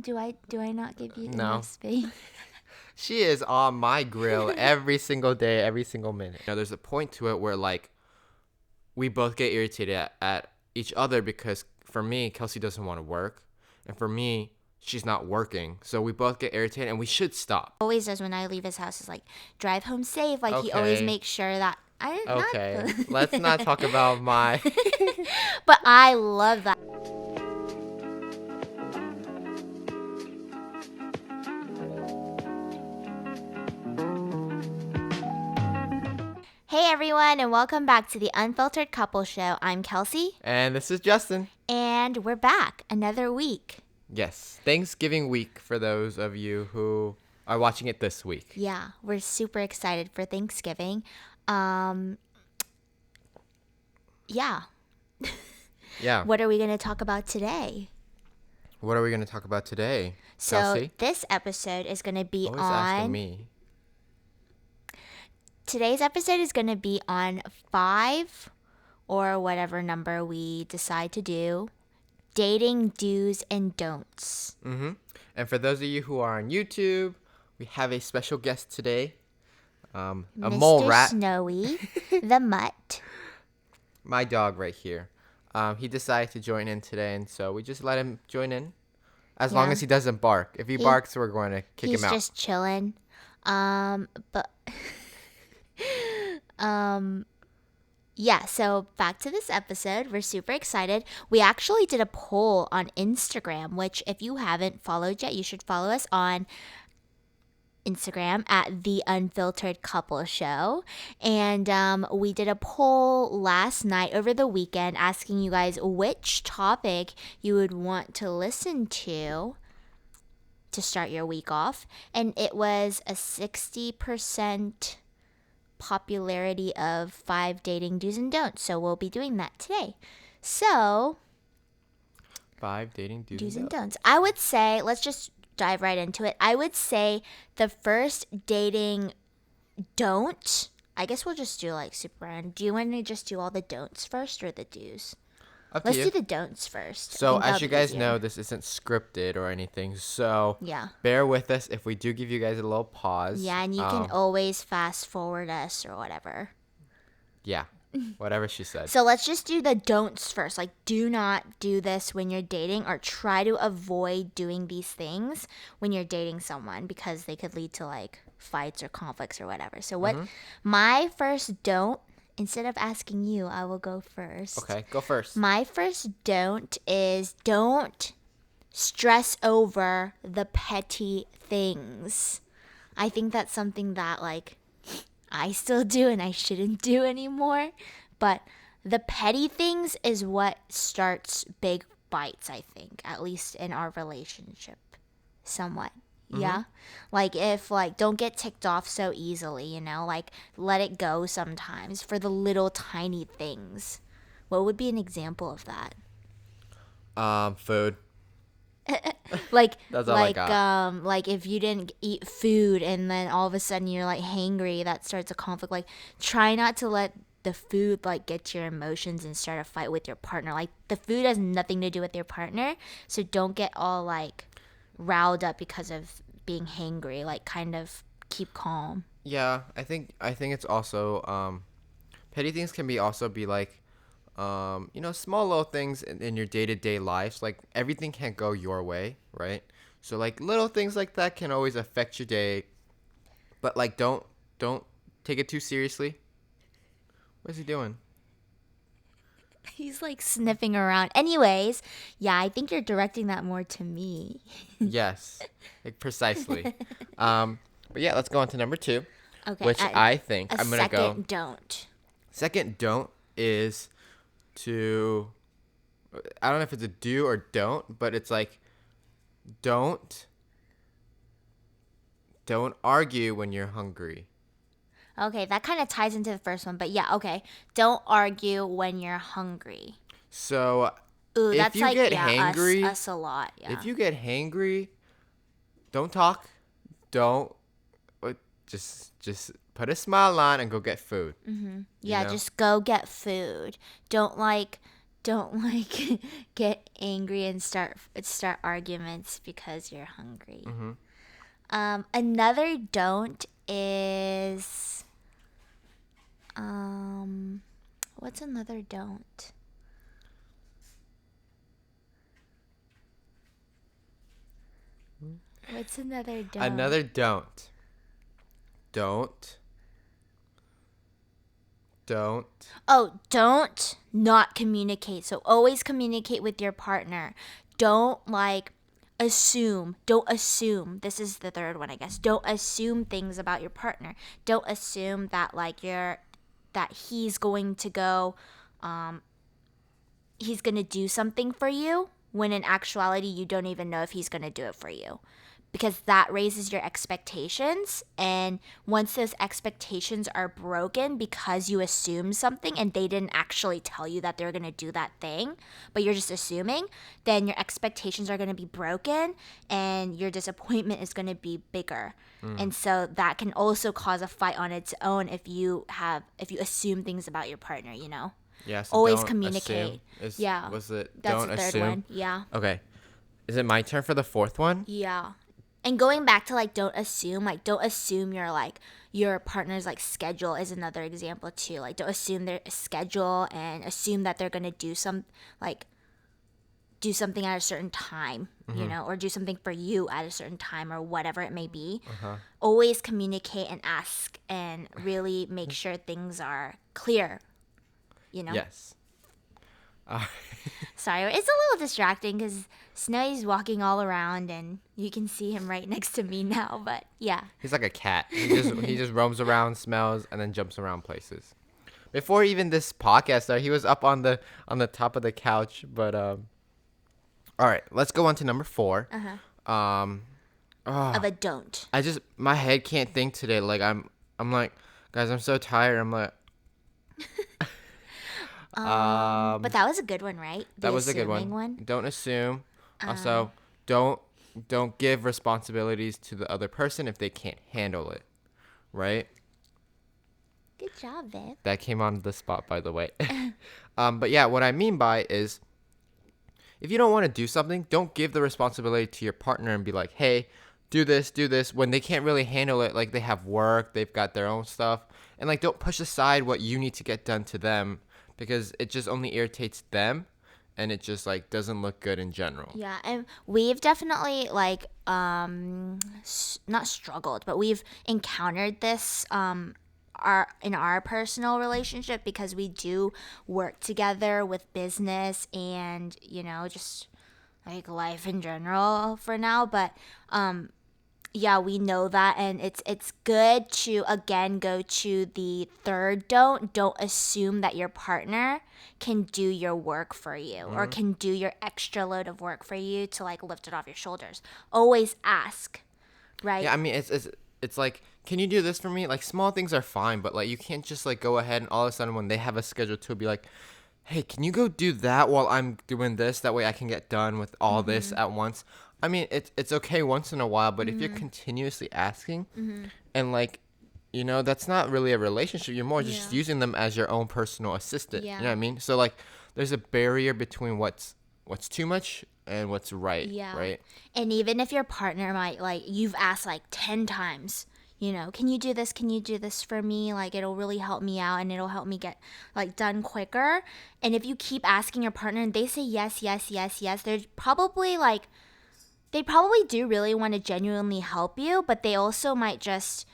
Do I not give you No. enough space? She is on my grill every single day, every single minute. There's a point to it where like we both get irritated at each other because for me, Kelsey doesn't want to work, and for me, she's not working. So we both get irritated, and we should stop. Always does when I leave his house is like drive home safe. Like he always Okay. makes sure that I Okay. not. Let's not talk about my. But I love that. Hey everyone, and welcome back to the Unfiltered Couple Show. I'm Kelsey, And this is Justin. and we're back another week. Yes. Thanksgiving week for those of you who are watching it this week. Yeah, we're super excited for Thanksgiving. Yeah. Yeah. What are we going to talk about today? What are we going to talk about today? So Kelsey? this episode is going to be Always asking on. me. Today's episode is going to be on 5 or whatever number we decide to do. Dating do's and don'ts. Mm-hmm. And for those of you who are on YouTube, we have a special guest today. A Mr. mole rat. Snowy, the mutt. My dog right here. He decided to join in today, and so we just let him join in. As long Yeah. as he doesn't bark. If he barks, we're going to kick He's him out. just chilling. But yeah, so back to this episode. We're super excited. We actually did a poll on Instagram, which if you haven't followed yet, you should follow us on Instagram at the Unfiltered Couple Show. And we did a poll last night over the weekend asking you guys which topic you would want to listen to start your week off. And it was a 60% popularity of 5 dating do's and don'ts. So we'll be doing that today. So 5 dating do's and don'ts. I would say, let's just dive right into it. I would say the first dating don't, I guess we'll just do like super random. Do you want to just do all the don'ts first or the do's? Up to Let's you. do the don'ts first. So, I think as that'll you be guys easier. know, this isn't scripted or anything. So, Yeah. bear with us if we do give you guys a little pause. Yeah, and you can always fast forward us or whatever. Yeah, whatever she said. So let's just do the don'ts first. Like, do not do this when you're dating, or try to avoid doing these things when you're dating someone because they could lead to like fights or conflicts or whatever. So what my first don't, instead of asking you, I will go first. Okay, go first. My first don't is don't stress over the petty things. I think that's something that like I still do and I shouldn't do anymore. But the petty things is what starts big fights, I think, at least in our relationship. Somewhat. Yeah. Like if like don't get ticked off so easily, you know, like let it go sometimes for the little tiny things. What would be an example of that? Food. Like That's all I got. like if you didn't eat food and then all of a sudden you're like hangry, that starts a conflict. Like try not to let the food like get to your emotions and start a fight with your partner. Like the food has nothing to do with your partner, so don't get all like riled up because of being hangry. Like kind of keep calm. Yeah, I think it's also petty things can be also be like small little things in your day-to-day lives. Like everything can't go your way, right? So like little things like that can always affect your day, but like don't take it too seriously. What is he doing? He's like sniffing around. Anyways, yeah, I think you're directing that more to me. Yes, like precisely. But yeah, let's go on to number 2, Okay. which I think a I'm gonna go. second don't. Second don't is to, I don't know if it's a do or don't, but it's like don't argue when you're hungry. Okay, that kind of ties into the first one, but yeah, okay. Don't argue when you're hungry. So Ooh, if that's you like get yeah, hangry, us a lot. Yeah. if you get hangry, don't talk. Don't just put a smile on and go get food. Yeah, know? just go get food. Don't like don't like get angry and start arguments because you're hungry. Mm-hmm. Another don't is what's another don't? What's another don't? Another don't. Don't. Don't. Oh, don't not communicate. So always communicate with your partner. Don't like assume. Don't assume. This is the third one, I guess. Don't assume things about your partner. Don't assume that that he's going to go he's going to do something for you when in actuality you don't even know if he's going to do it for you. Because that raises your expectations, and once those expectations are broken because you assumed something and they didn't actually tell you that they're going to do that thing, but you're just assuming, then your expectations are going to be broken and your disappointment is going to be bigger. And so that can also cause a fight on its own if you assume things about your partner, you know. Yeah, so Always don't communicate. assume. Yeah. Was it That's don't the third assume? one. Yeah. Okay. Is it my turn for the fourth one? Yeah. And going back to don't assume your partner's schedule is another example too. Like don't assume their schedule and assume that they're gonna like do something at a certain time, you know, or do something for you at a certain time or whatever it may be. Always communicate and ask and really make sure things are clear, you know. Yes. Sorry, it's a little distracting because Snowy's walking all around and you can see him right next to me now. But yeah. He's like a cat. He just roams around, smells, and then jumps around places. Before even this podcast started, he was up on the top of the couch. But all right, let's go on to number 4. Of a don't. My head can't think today. Like I'm like, guys, I'm so tired. I'm like. But that was a good one, right? The That was a good assuming one. Don't assume. Also, don't give responsibilities to the other person if they can't handle it. Right? Good job, babe. That came on the spot, by the way. But yeah, what I mean by is, if you don't want to do something, don't give the responsibility to your partner and be like, hey, do this, when they can't really handle it. Like they have work, they've got their own stuff. And like, don't push aside what you need to get done to them, because it just only irritates them and it just like doesn't look good in general. Yeah, and we've definitely not struggled, but we've encountered this in our personal relationship because we do work together with business and, you know, just like life in general for now, but yeah, we know that, and it's good to again go to the third don't assume that your partner can do your work for you or can do your extra load of work for you to lift it off your shoulders. Always ask, right? Yeah, I mean, it's like, can you do this for me? Like, small things are fine, but like, you can't just like go ahead and all of a sudden when they have a schedule to be like, hey, can you go do that while I'm doing this? That way I can get done with all this at once. I mean, it's okay once in a while, but if you're continuously asking and like, you know, that's not really a relationship. You're more just using them as your own personal assistant. Yeah. You know what I mean? So like, there's a barrier between what's too much and what's right. Yeah. Right. And even if your partner might you've asked 10 times, you know, can you do this? Can you do this for me? Like it'll really help me out and it'll help me get done quicker. And if you keep asking your partner and they say yes, yes, yes, yes, they're probably they probably do really want to genuinely help you, but they also might just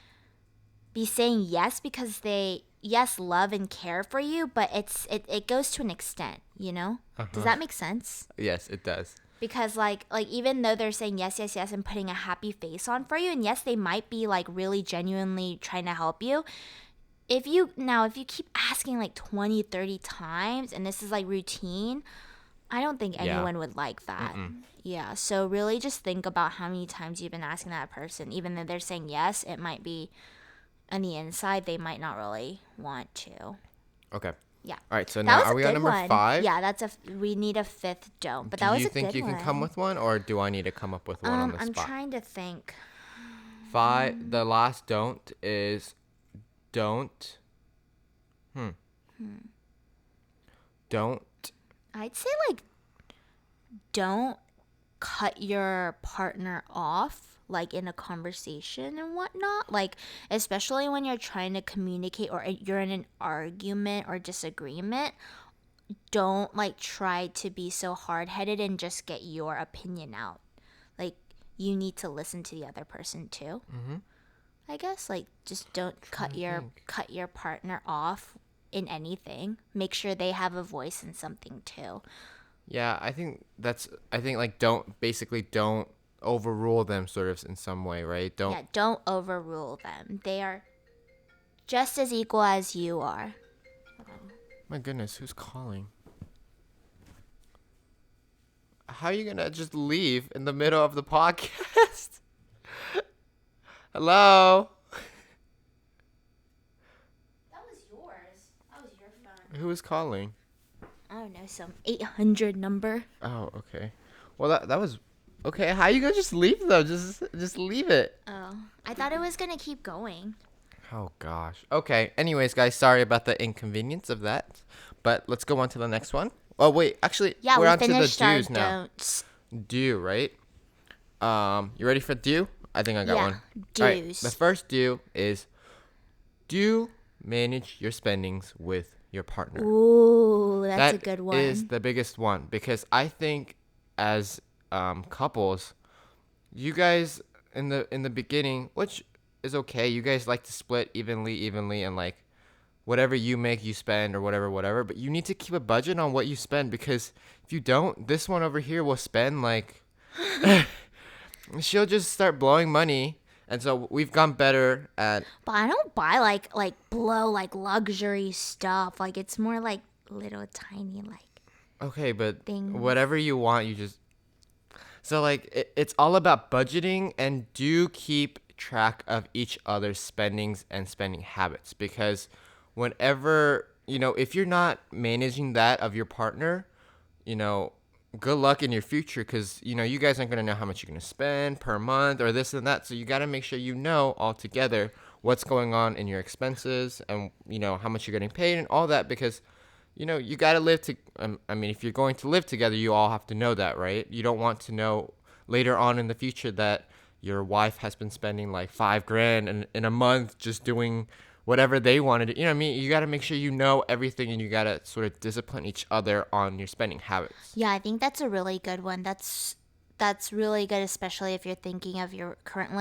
be saying yes because they love and care for you, but it goes to an extent, you know? Does that make sense? Yes, it does. Because even though they're saying yes, yes, yes and putting a happy face on for you, and yes, they might be really genuinely trying to help you. If you keep asking 20, 30 times and this is routine, I don't think anyone would like that. Yeah, so really just think about how many times you've been asking that person. Even though they're saying yes, it might be on the inside they might not really want to. Okay. Yeah. All right, so now are we on number 5? Yeah, we need a 5th don't. But that was a good one. Do you think you can come with one, or do I need to come up with one on the spot? I'm trying to think. 5, the last don't is don't. Don't I'd say like don't cut your partner off like in a conversation and whatnot, like especially when you're trying to communicate or you're in an argument or disagreement. Don't like try to be so hard-headed and just get your opinion out. Like you need to listen to the other person too. Mm-hmm. I guess like just don't Trying to think. cut your partner off in anything. Make sure they have a voice in something too. Yeah, I think like don't overrule them sort of in some way, right? Don't. Yeah, don't overrule them. They are just as equal as you are. My goodness, who's calling? How are you gonna just leave in the middle of the podcast? Hello? That was yours. That was your phone. Who is calling? I don't know, some 800 number. Oh, okay. Well, that was okay. How you gonna just leave though? Just leave it. Oh, I thought it was gonna keep going. Oh gosh. Okay. Anyways, guys, sorry about the inconvenience of that. But let's go on to the next one. Oh wait, actually, Yeah, we're we on to the finished our do's now. don'ts. Do, right? You ready for do? I think I got Yeah, one. All right. do's. The first do is do manage your spendings with your partner. Ooh, that's a That good one. is the biggest one because I think as couples, you guys in the beginning, which is okay, you guys like to split evenly, and like whatever you make, you spend or whatever. But you need to keep a budget on what you spend because if you don't, this one over here will spend like she'll just start blowing money. And so we've gone better at But I don't buy like blow like luxury stuff. Like it's more like little tiny like okay, but things. whatever you want, you just so like it's all about budgeting and do keep track of each other's spendings and spending habits because whenever if you're not managing that of your partner, you know, good luck in your future because you guys aren't gonna know how much you're gonna spend per month or this and that. So you gotta make sure you know all together what's going on in your expenses and how much you're getting paid and all that because you got to live to I mean if you're going to live together you all have to know that, right? You don't want to know later on in the future that your wife has been spending like 5 grand in a month just doing whatever they wanted to, what I mean? You got to make sure you know everything and you got to sort of discipline each other on your spending habits. Yeah, I think that's a really good one. That's really good, especially if you're thinking of your current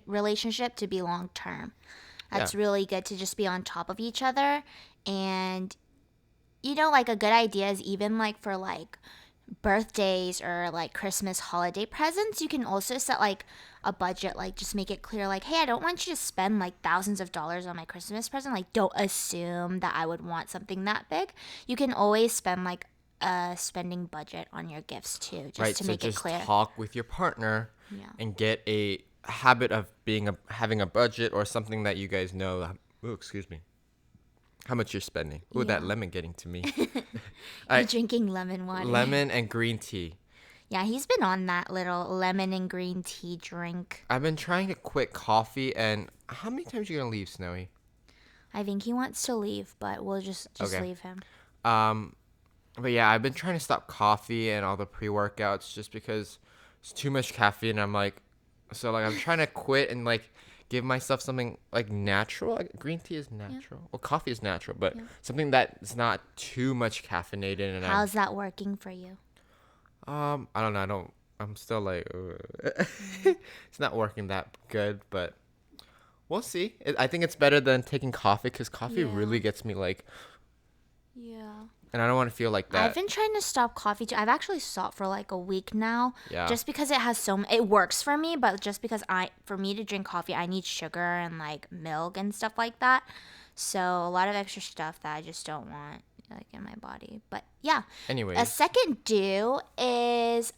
relationship to be long term. That's Yeah. really good to just be on top of each other. And like a good idea is even like for like birthdays or like Christmas holiday presents, you can also set like a budget, like just make it clear like, hey, I don't want you to spend like thousands of dollars on my Christmas present. Like don't assume that I would want something that big. You can always spend like a spending budget on your gifts too, just Right. to So make it just clear. talk with your partner Yeah. and get a habit of having a budget or something that you guys know. Oh, excuse me. How much you're spending? Ooh, that Yeah. lemon getting to me. You're Alright, drinking lemon water. lemon and green tea. Yeah, he's been on that little lemon and green tea drink. I've been trying to quit coffee, and how many times you gonna leave, Snowy? I think he wants to leave, but we'll just Okay. leave him. Um, but yeah, I've been trying to stop coffee and all the pre-workouts just because it's too much caffeine. I'm like, so like I'm trying to quit and like give myself something like natural. Like, green tea is natural. Well, coffee is natural, but Yeah. something that's not too much caffeinated. And How's that working for you? I don't know. I'm still like, it's not working that good, but we'll see. I think it's better than taking coffee because coffee Yeah. really gets me like, Yeah. and I don't want to feel like that. I've been trying to stop coffee too. I've actually stopped for like a week now. Yeah. Just because it has it works for me, but just because for me to drink coffee, I need sugar and like milk and stuff like that. So a lot of extra stuff that I just don't want like in my body. But yeah. Anyways. A second do is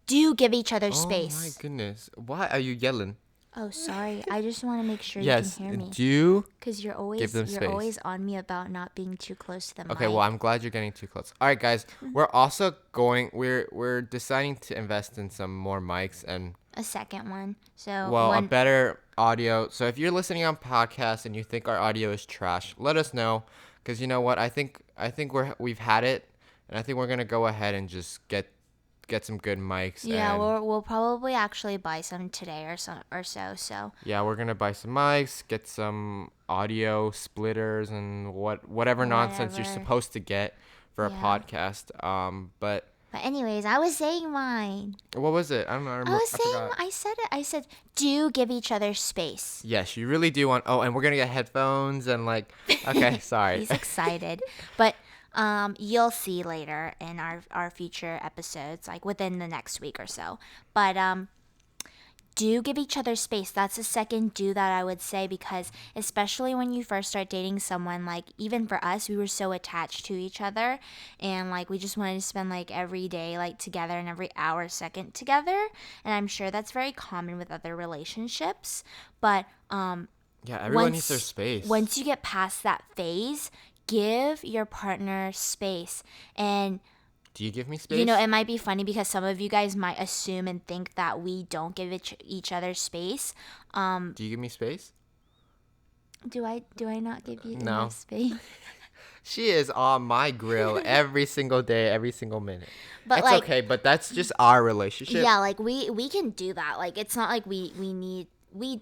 do give each other Oh my space. goodness. Why are you yelling? Oh, sorry. I just want to make sure Yes. you can hear me. Do. Because you're Give them you're space. always on me about not being too close to the Okay, mic. well, I'm glad you're getting too close. All right, guys. We're also we're deciding to invest in some more mics and A second one. So well, a one better audio. So if you're listening on podcasts and you think our audio is trash, let us know. Because you know what? I think I think we've had it, and I think we're gonna go ahead and just get some good mics. Yeah, And we'll probably actually buy some today or so. So yeah, we're gonna buy some mics, get some audio splitters, and whatever nonsense you're whatever. supposed to get for a Yeah. podcast. But But anyways, I was saying mine. what was it? I don't know. I was I saying forgot. I said it. I said do give each other space. Yes, you really do want. Oh, and we're gonna get headphones and like. Okay, sorry. He's excited, but you'll see later in our future episodes, like within the next week or so. But do give each other space. That's the second do that I would say, because especially when you first start dating someone, like even for us, we were so attached to each other, and like we just wanted to spend like every day like together and every hour second together. And I'm sure that's very common with other relationships, but Yeah, everyone needs their once space. once you get past that phase, give your partner space. And Do you give me you know, space? it might be funny because some of you guys might assume and think that we don't give each other space. Do you give me space? Do I not give you enough No. space? She is on my grill every single day, every single minute. But It's like, okay, but that's just our relationship. yeah, like we can do that. Like it's not like we need but we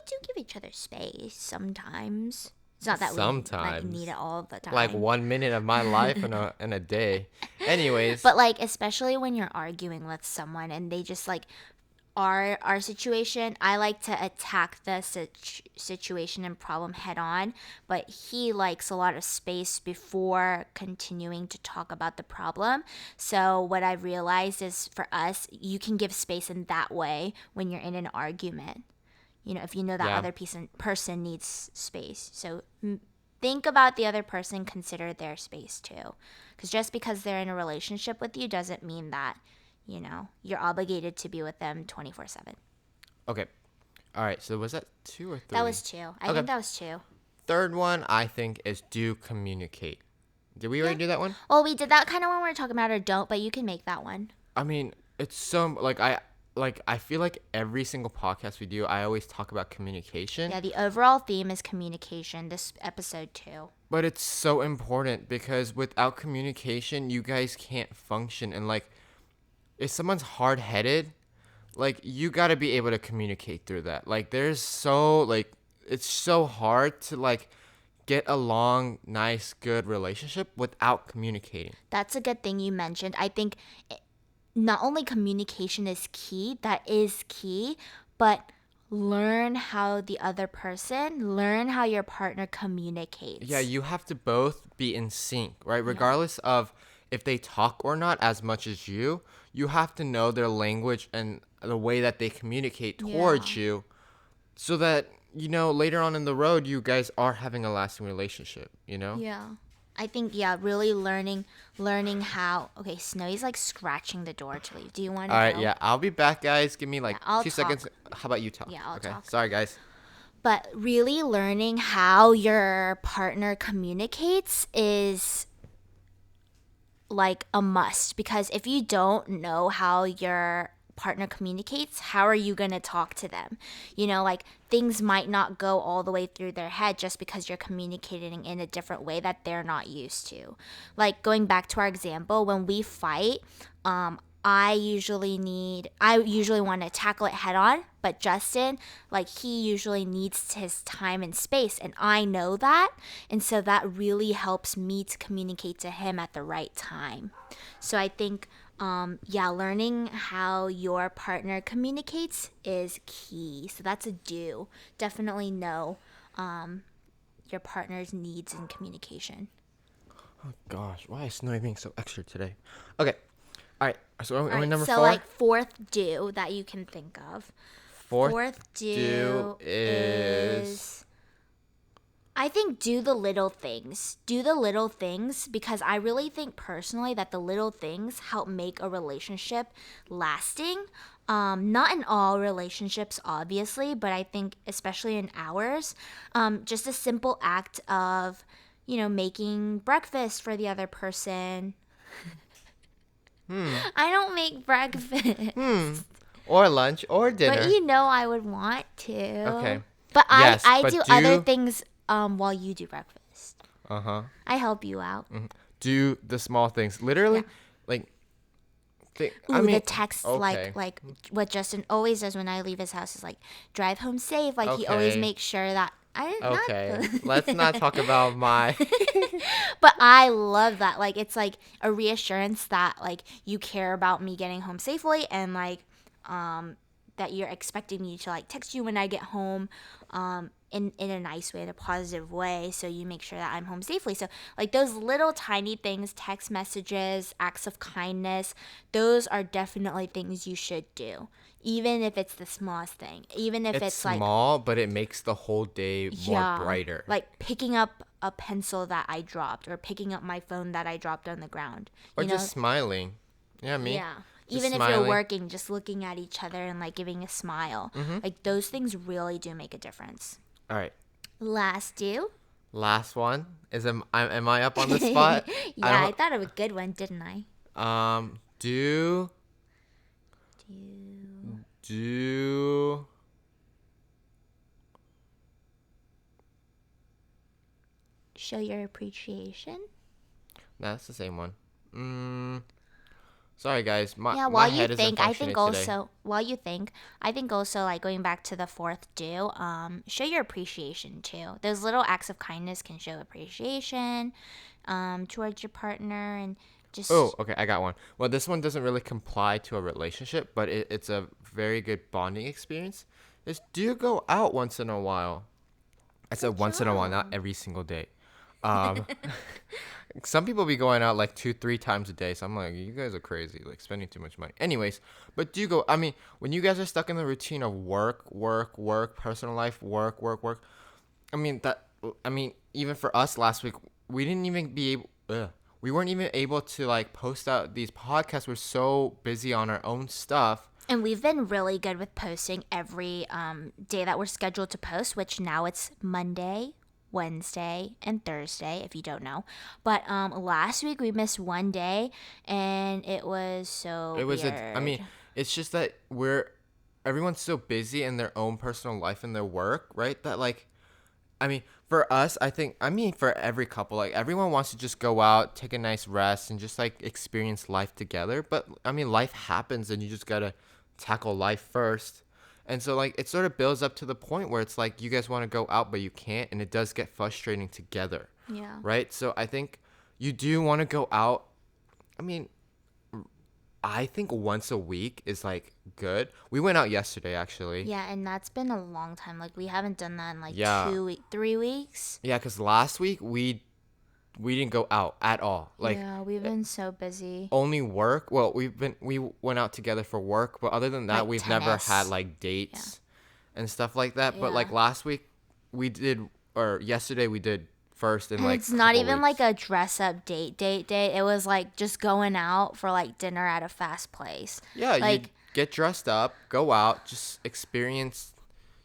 do give each other space sometimes. It's not that we like need Sometimes. it all the Like time. 1 minute of my life in a day. Anyways, But like especially when you're arguing with someone and they just like our situation, I like to attack the situation and problem head on, but he likes a lot of space before continuing to talk about the problem. So what I've realized is for us, you can give space in that way when you're in an argument. You know, if you know that yeah. other person needs space. So think about the other person, consider their space too. Because just because they're in a relationship with you doesn't mean that, you know, you're obligated to be with them 24/7. Okay. All right. So was that 2 or 3? That was two. I Okay. think that was two. Third one, I think, is do communicate. Did we already Yeah. do that one? Well, we did that kind of when we were talking about our don't, but you can make that one. I mean, it's so I feel like every single podcast we do, I always talk about communication. Yeah, the overall theme is communication, this episode too. But it's so important because without communication, you guys can't function. And like, if someone's hard headed, like you got to be able to communicate through that. Like, it's so hard to like get a long, nice, good relationship without communicating. That's a good thing you mentioned. I think not only communication is key, that is key, but learn how learn how your partner communicates. Yeah, you have to both be in sync, right? Yeah. Regardless of if they talk or not as much as you have to know their language and the way that they communicate towards you so that, later on in the road, you guys are having a lasting relationship, you know? Yeah. I think really learning how. Okay, Snowy's like scratching the door to leave. Do you want to All right, go? yeah, I'll be back, guys. Give me like I'll 2 seconds. talk. How about you talk? Yeah, I'll Okay, talk. sorry, guys. But really learning how your partner communicates is like a must, because if you don't know how your partner communicates, how are you going to talk to them? You know, like things might not go all the way through their head just because you're communicating in a different way that they're not used to. Like going back to our example, when we fight, I usually want to tackle it head on, but Justin, like he usually needs his time and space, and I know that, and so that really helps me to communicate to him at the right time. So I think learning how your partner communicates is key. So that's a do. Definitely know your partner's needs in communication. Oh gosh, why is Snowy being so extra today? Okay, all right. So are we All right, number so 4? like fourth do that you can think of. Fourth Do do is I think do the little things. Do the little things because I really think personally that the little things help make a relationship lasting. Not in all relationships, obviously, but I think especially in ours, just a simple act of, making breakfast for the other person. I don't make breakfast. or lunch or dinner. But I would want to. Okay. But Yes, I but do do other things while you do breakfast. Uh-huh. I help you out. do the small things. Yeah. Literally, like, I Ooh, the mean, text okay, like what Justin always does when I leave his house is like drive home safe. Like he always okay, makes sure that I okay. Let's not not. talk about my. But I love that. Like it's like a reassurance that like you care about me getting home safely and like that you're expecting me to like text you when I get home in a nice way, in a positive way, so you make sure that I'm home safely. So like those little tiny things, text messages, acts of kindness, those are definitely things you should do. Even if it's the smallest thing. Even if It's it's like small, but it makes the whole day more yeah, brighter. like picking up a pencil that I dropped or picking up my phone that I dropped on the ground. Or You just know, smiling. Yeah, me. yeah. Just Even if you're smiling. working, just looking at each other and like giving a smile. Mm-hmm. Like those things really do make a difference. All right. Last do. Last one is am I up on the spot? I Yeah, I don't. thought of a good one, didn't I? Do Do do. show your appreciation. That's the same one. Sorry guys, my Yeah, my while you head isn't think, I functioning think today. also while you think, I think also like going back to the fourth do, show your appreciation too. Those little acts of kindness can show appreciation, towards your partner and Oh, just okay, I got one. Well, this one doesn't really comply to a relationship, but it's a very good bonding experience. Is do go out once in a while. I good said once in a while, not job. every single day. Um, some people be going out like 2, 3 times a day. So I'm like, you guys are crazy, like spending too much money. Anyways, but do go. I mean, when you guys are stuck in the routine of work, work, work, personal life, work, work, work. I mean that. I mean, even for us last week, we didn't even be able. We weren't even able to like post out these podcasts. We're so busy on our own stuff. And we've been really good with posting every day that we're scheduled to post, which now it's Monday, Wednesday, and Thursday, if you don't know. But last week we missed one day, and it was so It was a. I mean, weird. it's just that everyone's so busy in their own personal life and their work, right? That like I mean, for us, I mean, for every couple, like everyone wants to just go out, take a nice rest, and just like experience life together. But I mean, life happens, and you just gotta tackle life first. And so, like, it sort of builds up to the point where it's like you guys want to go out, but you can't, and it does get frustrating together, Yeah. right? So, I think you do want to go out. I mean, I think once a week is like good. We went out yesterday, actually. Yeah, and that's been a long time. Like we haven't done that in like Yeah, 3 weeks. yeah, because last week we didn't go out at all. Like Yeah, we've been so busy. only work. Well, we went out together for work, but other than that, Like we've never had tennis. like Yeah. dates and stuff like that. But Yeah. like last week we did, or yesterday we did first in And like it's a not couple even like weeks. a dress up date. It was like just going out for like dinner at a fast place. Yeah, you Like get dressed up, go out, just experience,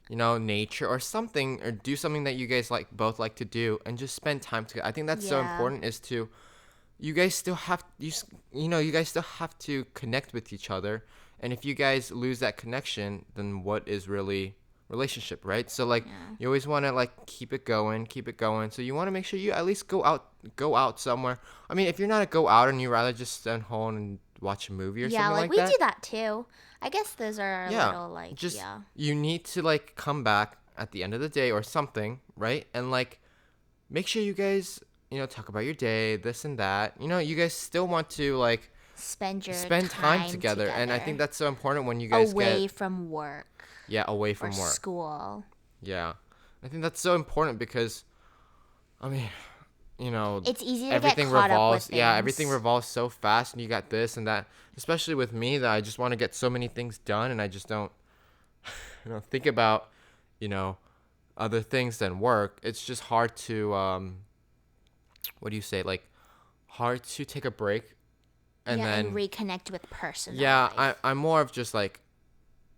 nature or something, or do something that you guys like both like to do, and just spend time together. I think that's so yeah. important. Is to you guys still have you guys still have to connect with each other, and if you guys lose that connection, then what is really relationship, right? So like Yeah. you always want to like keep it going, so you want to make sure you at least go out somewhere. I mean, if you're not a go out and you rather just stay home and watch a movie or Yeah, something like like we do that, that too. I guess those are our yeah, little like just yeah. you need to like come back at the end of the day or something, right? And like make sure you guys, talk about your day, this and that. You guys still want to like Spend your spend time time together, and I think together that's so important when you guys away get, from work yeah, away or from work. school. Yeah, I think that's so important because I mean, you know, It's easy to get everything caught up with revolves. Yeah, everything things. revolves so fast, and you got this and that. Especially with me, that I just want to get so many things done, and I just don't, think about, you know, other things than work. It's just hard to, what do you say, like, hard to take a break, and Yeah, and then, reconnect with personal yeah, life. I'm more of just like,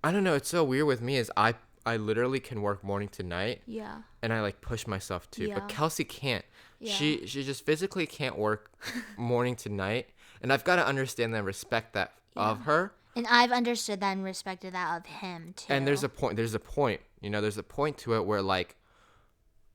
I don't know. It's so weird with me is I literally can work morning to night, Yeah. and I like push myself to. But Yeah. Kelsey can't. Yeah. She just physically can't work morning to night, and I've got to understand and respect that Yeah. of her. And I've understood that and respected that of him And too. there's a point, there's a point to it where like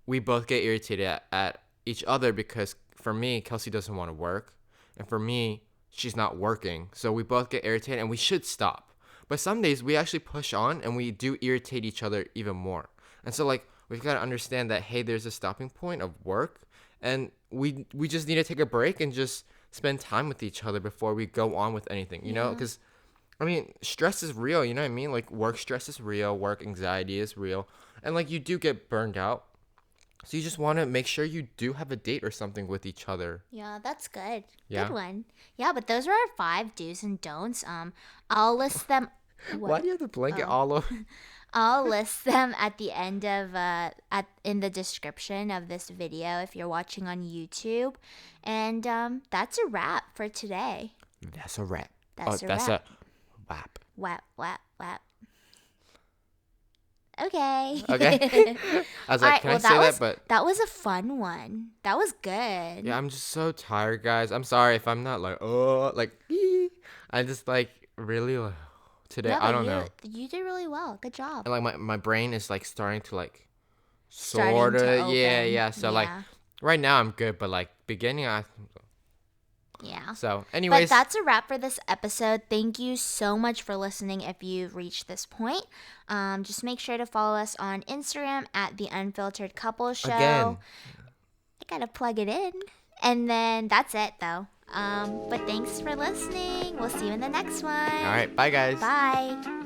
we both get irritated at each other because for me, Kelsey doesn't want to work, and for me, she's not working. So we both get irritated, and we should stop. But some days we actually push on, and we do irritate each other even more. And so like we've got to understand that hey, there's a stopping point of work, and we just need to take a break and just spend time with each other before we go on with anything. You know, Yeah. because I mean, stress is real, you know what I mean? Like work stress is real, work anxiety is real. And like you do get burned out. So you just want to make sure you do have a date or something with each other. Yeah, that's good. Good Yeah. one. Yeah, but those are our 5 do's and don'ts. I'll list them. Why What? do you have the blanket Oh. all over? I'll list them at the end of at in the description of this video if you're watching on YouTube. And that's a wrap for today. That's a wrap. That's a that's wrap. a wrap. Whap whap whap. Okay. Okay. I was All like, right, can well I say was that? But that was a fun one. That was good. yeah, I'm just so tired, guys. I'm sorry if I'm not like, oh, like, I just like really today. No, I but don't know. you did really well. Good job. And like my brain is like starting to like Starting sort to of, yeah, open. yeah. So like Yeah. right now I'm good, but like beginning, Yeah. so But anyways, that's a wrap for this episode. Thank you so much for listening if you've reached this point. Just make sure to follow us on Instagram at the Unfiltered Couple Show. again. I gotta plug it in. And then that's it though. But thanks for listening. We'll see you in the next one. All right, bye guys. Bye.